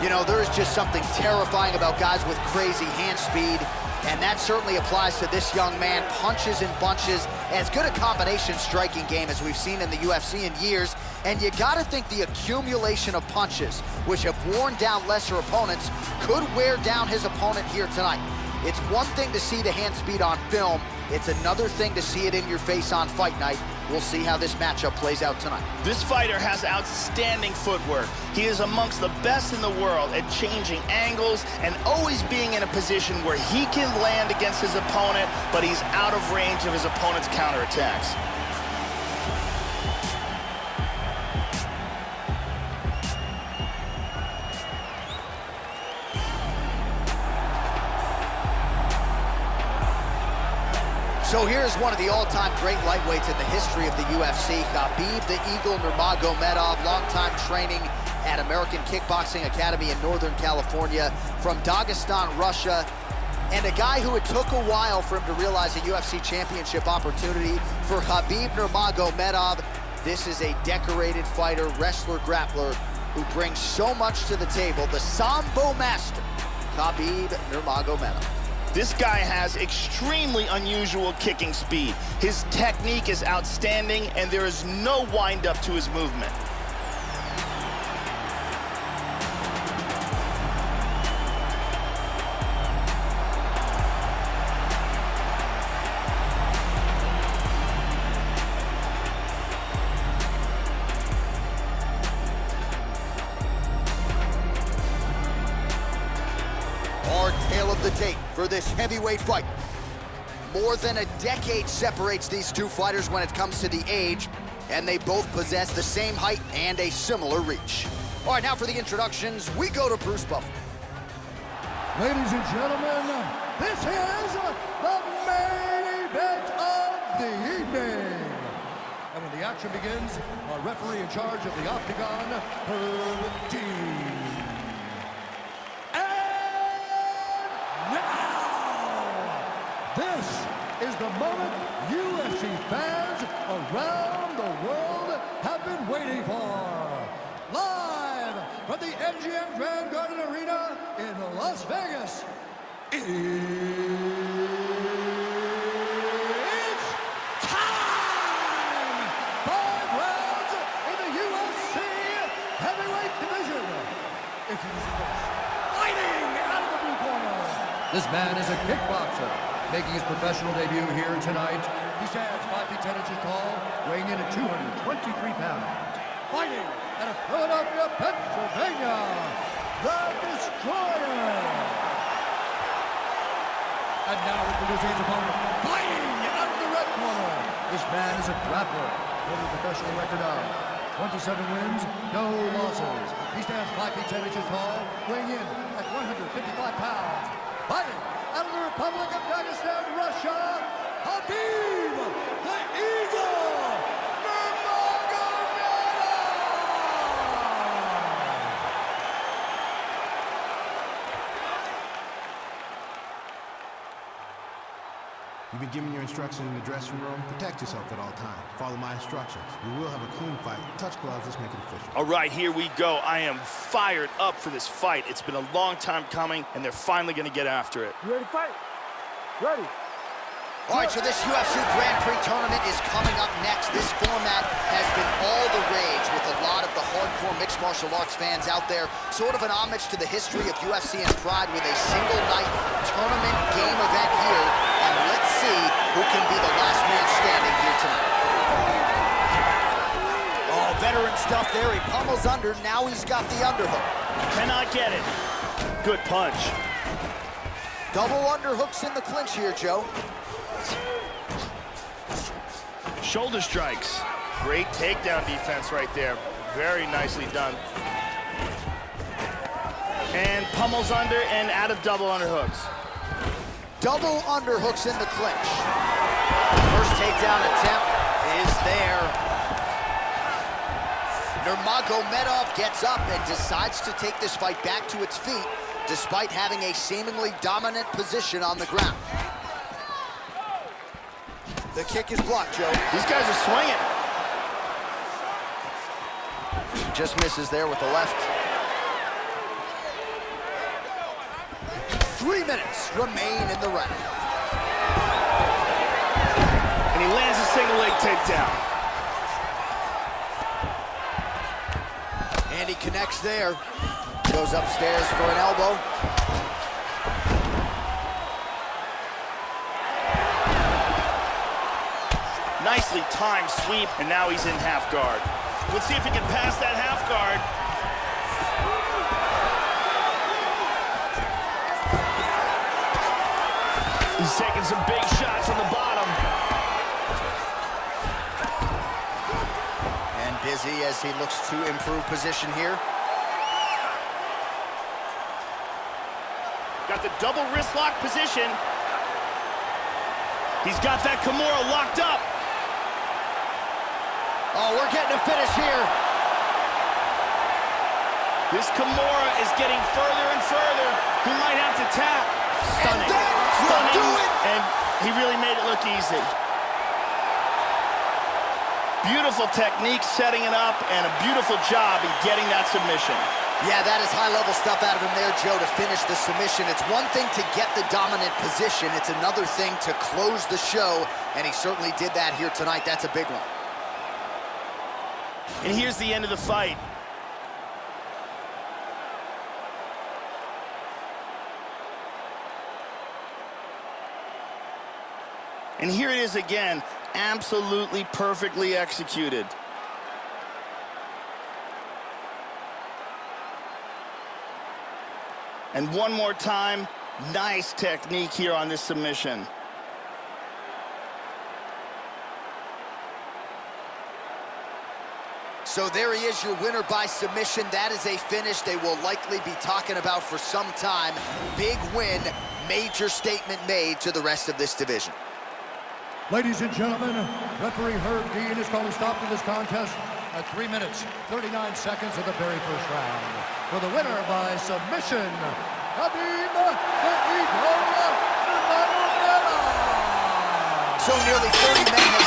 You know, there is just something terrifying about guys with crazy hand speed, and that certainly applies to this young man. Punches and bunches, as good a combination striking game as we've seen in the UFC in years. And you gotta think the accumulation of punches, which have worn down lesser opponents, could wear down his opponent here tonight. It's one thing to see the hand speed on film. It's another thing to see it in your face on fight night. We'll see how this matchup plays out tonight. This fighter has outstanding footwork. He is amongst the best in the world at changing angles and always being in a position where he can land against his opponent, but he's out of range of his opponent's counterattacks. So here's one of the all-time great lightweights in the history of the UFC, Khabib the Eagle Nurmagomedov, longtime training at American Kickboxing Academy in Northern California, from Dagestan, Russia, and a guy who it took a while for him to realize a UFC championship opportunity. For Khabib Nurmagomedov, this is a decorated fighter, wrestler, grappler, who brings so much to the table. The Sambo master, Khabib Nurmagomedov. This guy has extremely unusual kicking speed. His technique is outstanding, and there is no wind-up to his movement. Our tale of the tape for this heavyweight fight. More than a decade separates these two fighters when it comes to the age, and they both possess the same height and a similar reach. All right, now for the introductions, we go to Bruce Buffer. Ladies and gentlemen, this is the main event of the evening. And when the action begins, our referee in charge of the Octagon, Herb D. This is the moment UFC fans around the world have been waiting for. Live from the MGM Grand Garden Arena in Las Vegas, it's time! 5 rounds in the UFC heavyweight division. Introducing first, fighting out of the blue corner. This man is a kickboxer, making his professional debut here tonight. He stands 5 feet 10 inches tall, weighing in at 223 pounds. Fighting out of Philadelphia, Pennsylvania, the Destroyer. And now introducing his opponent, fighting out of the red corner. This man is a grappler, with a professional record of 27 wins, no losses. He stands 5 feet 10 inches tall, weighing in at 155 pounds. Fighting out of the Republic of Dagestan, Russia, Khabib the Eagle Nurmagomedov! You've been given your instructions in the dressing room. Protect yourself at all times. Follow my instructions. We will have a clean fight. Touch gloves, let's make it official. All right, here we go. I am fired up for this fight. It's been a long time coming, and they're finally going to get after it. You ready to fight? Ready. All right, so this UFC Grand Prix tournament is coming up next. This format has been all the rage with a lot of the hardcore mixed martial arts fans out there. Sort of an homage to the history of UFC and Pride with a single night tournament game event here. And let's see who can be the last man standing here tonight. Oh, veteran stuff there. He pummels under. Now he's got the underhook. Cannot get it. Good punch. Double underhooks in the clinch here, Joe. Shoulder strikes. Great takedown defense right there. Very nicely done. And pummels under and out of double underhooks. Double underhooks in the clinch. First takedown attempt is there. Nurmagomedov gets up and decides to take this fight back to its feet, despite having a seemingly dominant position on the ground. The kick is blocked, Joe. These guys are swinging. Just misses there with the left. 3 minutes remain in the round. And he lands a single leg takedown. And he connects there. Goes upstairs for an elbow. Nicely timed sweep, and now he's in half guard. Let's see if he can pass that half guard. He's taking some big shots on the bottom. And busy as he looks to improve position here. Got the double wrist lock position. He's got that Kimura locked up. Oh, we're getting a finish here. This Kimura is getting further and further. He might have to tap. Stunning. And that will do it. And he really made it look easy. Beautiful technique setting it up, and a beautiful job in getting that submission. Yeah, that is high-level stuff out of him there, Joe, to finish the submission. It's one thing to get the dominant position. It's another thing to close the show, and he certainly did that here tonight. That's a big one. And here's the end of the fight. And here it is again, absolutely perfectly executed. And one more time, nice technique here on this submission. So there he is, your winner by submission. That is a finish they will likely be talking about for some time. Big win, major statement made to the rest of this division. Ladies and gentlemen, referee Herb Dean has called a stop to this contest at 3 minutes, 39 seconds of the very first round. For the winner by submission, Khabib the Eagle Nurmagomedov. So nearly 30 men have